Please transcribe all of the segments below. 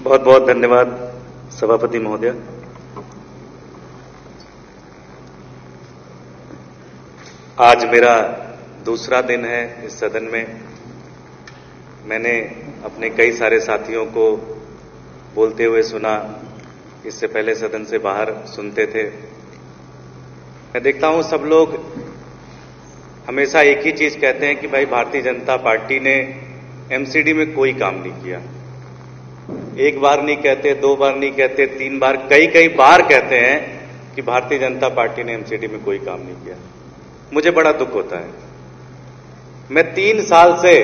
बहुत बहुत धन्यवाद सभापति महोदय। आज मेरा दूसरा दिन है इस सदन में। मैंने अपने कई सारे साथियों को बोलते हुए सुना, इससे पहले सदन से बाहर सुनते थे। मैं देखता हूं सब लोग हमेशा एक ही चीज कहते हैं कि भाई भारतीय जनता पार्टी ने एमसीडी में कोई काम नहीं किया। एक बार नहीं कहते, दो बार नहीं कहते, तीन बार, कई बार कहते हैं कि भारतीय जनता पार्टी ने एमसीडी में कोई काम नहीं किया। मुझे बड़ा दुख होता है। मैं 3 साल से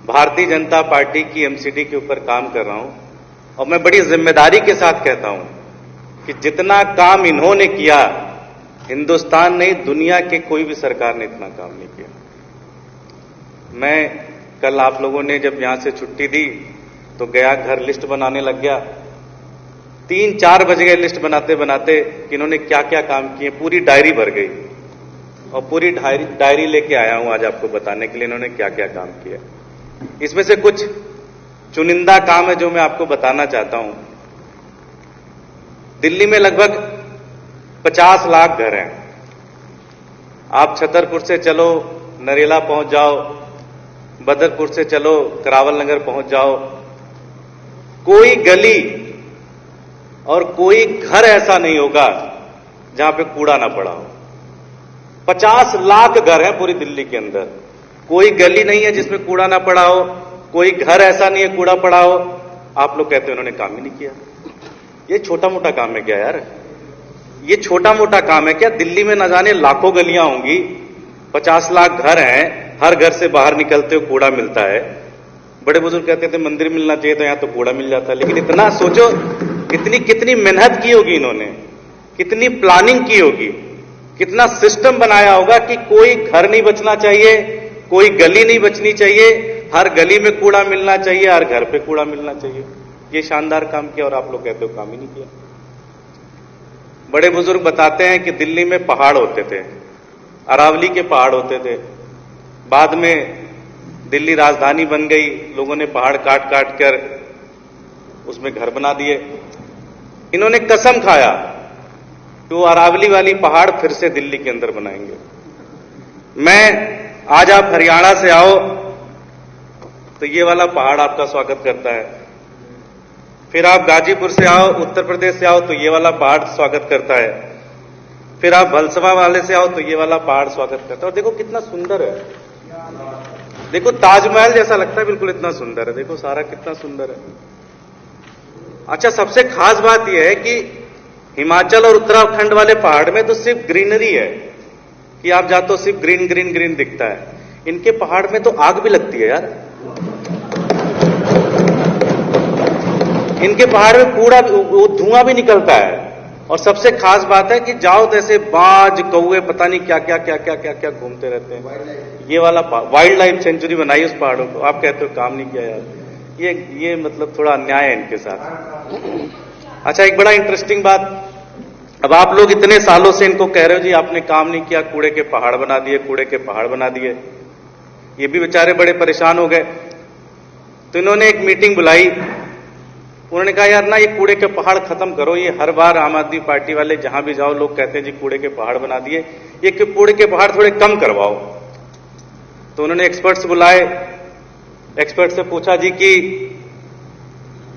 भारतीय जनता पार्टी की एमसीडी के ऊपर काम कर रहा हूं और मैं बड़ी जिम्मेदारी के साथ कहता हूं कि जितना काम इन्होंने किया, हिंदुस्तान नहीं दुनिया के कोई भी सरकार ने इतना काम नहीं किया। मैं कल आप लोगों ने जब यहां से छुट्टी दी तो गया घर, लिस्ट बनाने लग गया। 3-4 बज गए लिस्ट बनाते बनाते कि इन्होंने क्या क्या काम किए। पूरी डायरी भर गई और पूरी डायरी लेके आया हूं आज आपको बताने के लिए इन्होंने क्या क्या काम किया। इसमें से कुछ चुनिंदा काम है जो मैं आपको बताना चाहता हूं। दिल्ली में लगभग 50 लाख घर हैं। आप छतरपुर से चलो नरेला पहुंच जाओ, बदरपुर से चलो करावल नगर पहुंच जाओ, कोई गली और कोई घर ऐसा नहीं होगा जहां पे कूड़ा ना पड़ा हो। 50 लाख घर हैं पूरी दिल्ली के अंदर, कोई गली नहीं है जिसमें कूड़ा ना पड़ा हो, कोई घर ऐसा नहीं है कूड़ा पड़ा हो। आप लोग कहते हैं उन्होंने काम ही नहीं किया। ये छोटा मोटा काम है क्या यार? ये छोटा मोटा काम है क्या? दिल्ली में न जाने लाखों गलियां होंगी, 50 लाख घर हैं, हर घर से बाहर निकलते हो कूड़ा मिलता है। बड़े बुजुर्ग कहते थे मंदिर मिलना चाहिए तो यहां तो कूड़ा मिल जाता है। लेकिन इतना सोचो, कितनी मेहनत की होगी इन्होंने, कितनी प्लानिंग की होगी, कितना सिस्टम बनाया होगा कि कोई घर नहीं बचना चाहिए, कोई गली नहीं बचनी चाहिए, हर गली में कूड़ा मिलना चाहिए, हर घर पे कूड़ा मिलना चाहिए। ये शानदार काम किया और आप लोग कहते हो काम ही नहीं किया। बड़े बुजुर्ग बताते हैं कि दिल्ली में पहाड़ होते थे, अरावली के पहाड़ होते थे। बाद में दिल्ली राजधानी बन गई, लोगों ने पहाड़ काट काट कर उसमें घर बना दिए। इन्होंने कसम खाया कि वो अरावली वाली पहाड़ फिर से दिल्ली के अंदर बनाएंगे। आज आप हरियाणा से आओ तो ये वाला पहाड़ आपका स्वागत करता है। फिर आप गाजीपुर से आओ, उत्तर प्रदेश से आओ तो ये वाला पहाड़ स्वागत करता है। फिर आप भलसवा वाले से आओ तो ये वाला पहाड़ स्वागत करता है। और देखो कितना सुंदर है, देखो ताजमहल जैसा लगता है, बिल्कुल इतना सुंदर है। देखो सारा कितना सुंदर है। अच्छा, सबसे खास बात यह है कि हिमाचल और उत्तराखंड वाले पहाड़ में तो सिर्फ ग्रीनरी है कि आप जाते हो सिर्फ ग्रीन ग्रीन ग्रीन दिखता है। इनके पहाड़ में तो आग भी लगती है यार। इनके पहाड़ में कूड़ा, धुआं भी निकलता है। और सबसे खास बात है कि जाओ तो ऐसे बाज कौवे पता नहीं क्या क्या क्या क्या क्या क्या घूमते रहते हैं। ये वाला वाइल्ड लाइफ सेंचुरी बनाई उस पहाड़ों को, आप कहते हो काम नहीं किया यार। ये मतलब थोड़ा अन्याय है इनके साथ। अच्छा, एक बड़ा इंटरेस्टिंग बात, अब आप लोग इतने सालों से इनको कह रहे हो जी आपने काम नहीं किया, कूड़े के पहाड़ बना दिए, कूड़े के पहाड़ बना दिए। ये भी बेचारे बड़े परेशान हो गए। तो इन्होंने एक मीटिंग बुलाई। उन्होंने कहा यार ना ये कूड़े के पहाड़ खत्म करो। ये हर बार आम आदमी पार्टी वाले जहां भी जाओ लोग कहते हैं जी कूड़े के पहाड़ बना दिए, ये कूड़े के पहाड़ थोड़े कम करवाओ। तो उन्होंने एक्सपर्ट्स बुलाए। एक्सपर्ट से पूछा जी कि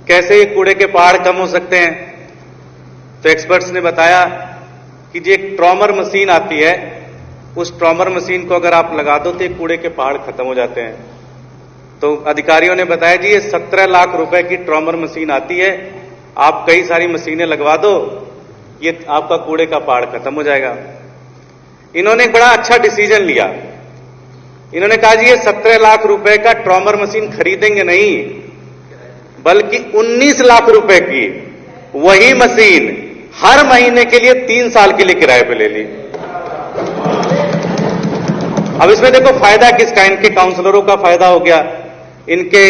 कैसे ये कूड़े के पहाड़ कम हो सकते हैं। तो एक्सपर्ट्स ने बताया कि जी एक ट्रॉमर मशीन आती है, उस ट्रॉमर मशीन को अगर आप लगा दो तो ये कूड़े के पहाड़ खत्म हो जाते हैं। तो अधिकारियों ने बताया जी ये 17 लाख रुपए की ट्रॉमर मशीन आती है, आप कई सारी मशीनें लगवा दो, ये आपका कूड़े का पहाड़ खत्म हो जाएगा। इन्होंने एक बड़ा अच्छा डिसीजन लिया। इन्होंने कहा जी ये 17 लाख रुपए का ट्रॉमर मशीन खरीदेंगे नहीं, बल्कि 19 लाख रुपए की वही मशीन हर महीने के लिए 3 साल के लिए किराए पे ले ली। अब इसमें देखो फायदा किसका, इनके काउंसलरों का फायदा हो गया, इनके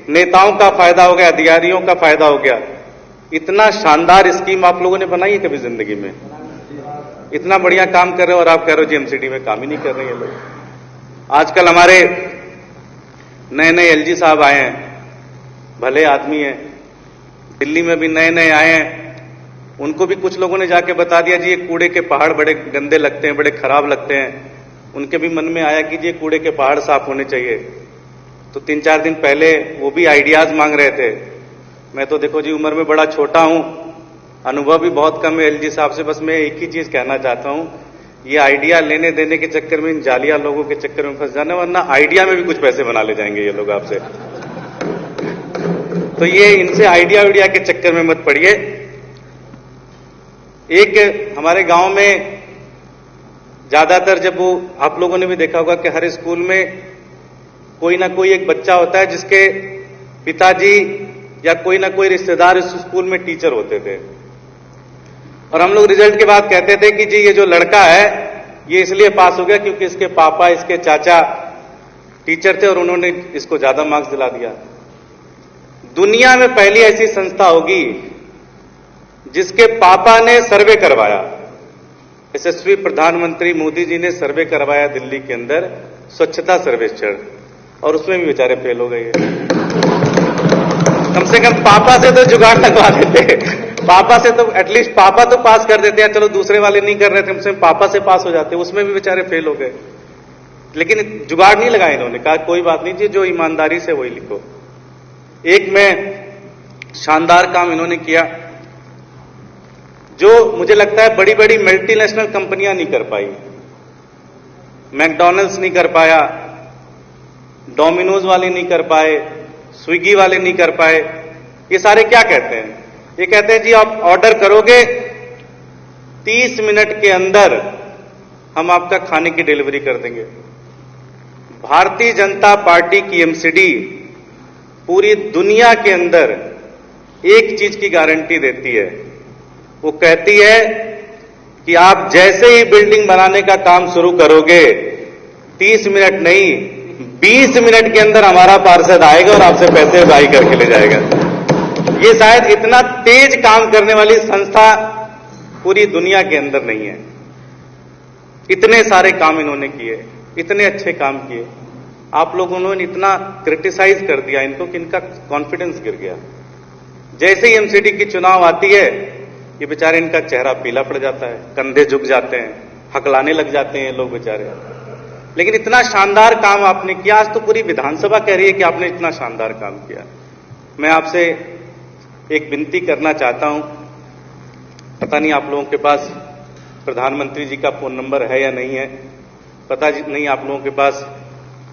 नेताओं का फायदा हो गया, अधिकारियों का फायदा हो गया। इतना शानदार स्कीम आप लोगों ने बनाई है कभी जिंदगी में? इतना बढ़िया काम कर रहे हो और आप कह रहे हो जी एमसीडी में काम ही नहीं कर रहे हैं लोग। आजकल हमारे नए नए एलजी साहब आए हैं, भले आदमी हैं, दिल्ली में भी नए नए आए हैं, उनको भी कुछ लोगों ने जाके बता दिया जी ये कूड़े के पहाड़ बड़े गंदे लगते हैं, बड़े खराब लगते हैं। उनके भी मन में आया कि जी कूड़े के पहाड़ साफ होने चाहिए। तो 3-4 दिन पहले वो भी आइडियाज मांग रहे थे। मैं तो देखो जी उम्र में बड़ा छोटा हूं, अनुभव भी बहुत कम है एलजी साहब से। बस मैं एक ही चीज कहना चाहता हूं, ये आइडिया लेने देने के चक्कर में, इन जालिया लोगों के चक्कर में फंस जाना, वरना आइडिया में भी कुछ पैसे बना ले जाएंगे ये लोग आपसे। तो ये इनसे आइडिया के चक्कर में मत पड़िए। एक हमारे गांव में ज्यादातर, जब वो आप लोगों ने भी देखा होगा कि हर स्कूल में कोई ना कोई एक बच्चा होता है जिसके पिताजी या कोई ना कोई रिश्तेदार इस स्कूल में टीचर होते थे। और हम लोग रिजल्ट के बाद कहते थे कि जी ये जो लड़का है ये इसलिए पास हो गया क्योंकि इसके पापा, इसके चाचा टीचर थे और उन्होंने इसको ज्यादा मार्क्स दिला दिया। दुनिया में पहली ऐसी संस्था होगी जिसके पापा ने सर्वे करवाया। यशस्वी प्रधानमंत्री मोदी जी ने सर्वे करवाया दिल्ली के अंदर, स्वच्छता सर्वेक्षण, और उसमें भी बेचारे फेल हो गए। कम से कम पापा से तो जुगाड़ लगवा देते, पापा से तो एटलीस्ट पापा तो पास कर देते हैं। चलो दूसरे वाले नहीं कर रहे थे, कम से कम पापा से पास हो जाते, उसमें भी बेचारे फेल हो गए। लेकिन जुगाड़ नहीं लगाया इन्होंने, कहा कोई बात नहीं जी, जो ईमानदारी से वही लिखो। एक में शानदार काम इन्होंने किया जो मुझे लगता है बड़ी बड़ी मल्टीनेशनल कंपनियां नहीं कर पाई। मैकडॉनल्ड्स नहीं कर पाया, डोमिनोज वाले नहीं कर पाए, स्विगी वाले नहीं कर पाए। ये सारे क्या कहते हैं? ये कहते हैं जी आप ऑर्डर करोगे 30 मिनट के अंदर हम आपका खाने की डिलीवरी कर देंगे। भारतीय जनता पार्टी की एमसीडी पूरी दुनिया के अंदर एक चीज की गारंटी देती है, वो कहती है कि आप जैसे ही बिल्डिंग बनाने का काम शुरू करोगे 30 मिनट नहीं 20 मिनट के अंदर हमारा पार्षद आएगा और आपसे पैसे उगाही करके ले जाएगा। ये शायद इतना तेज काम करने वाली संस्था पूरी दुनिया के अंदर नहीं है। इतने सारे काम इन्होंने किए, इतने अच्छे काम किए। आप लोगों ने इतना क्रिटिसाइज कर दिया इनको कि इनका कॉन्फिडेंस गिर गया। जैसे ही एमसीडी की चुनाव आती है ये बेचारे, इनका चेहरा पीला पड़ जाता है, कंधे झुक जाते हैं, हकलाने लग जाते हैं लोग बेचारे। लेकिन इतना शानदार काम आपने किया, आज तो पूरी विधानसभा कह रही है कि आपने इतना शानदार काम किया। मैं आपसे एक विनती करना चाहता हूं, पता नहीं आप लोगों के पास प्रधानमंत्री जी का फोन नंबर है या नहीं है, पता नहीं आप लोगों के पास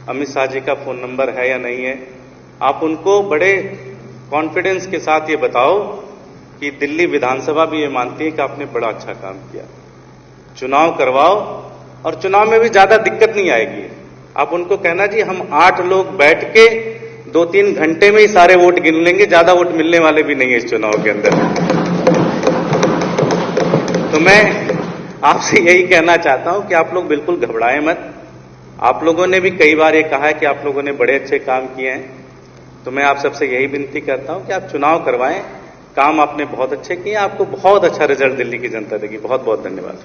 अमित शाह जी का फोन नंबर है या नहीं है। आप उनको बड़े कॉन्फिडेंस के साथ ये बताओ कि दिल्ली विधानसभा भी ये मानती है कि आपने बड़ा अच्छा काम किया। चुनाव करवाओ और चुनाव में भी ज्यादा दिक्कत नहीं आएगी। आप उनको कहना जी हम 8 लोग बैठ के 2-3 घंटे में ही सारे वोट गिन लेंगे, ज्यादा वोट मिलने वाले भी नहीं है इस चुनाव के अंदर। तो मैं आपसे यही कहना चाहता हूं कि आप लोग बिल्कुल घबराएं मत। आप लोगों ने भी कई बार ये कहा है कि आप लोगों ने बड़े अच्छे काम किए हैं, तो मैं आप सबसे यही विनती करता हूं कि आप चुनाव करवाएं। काम आपने बहुत अच्छे किए, आपको बहुत अच्छा रिजल्ट दिल्ली की जनता देगी। बहुत बहुत धन्यवाद।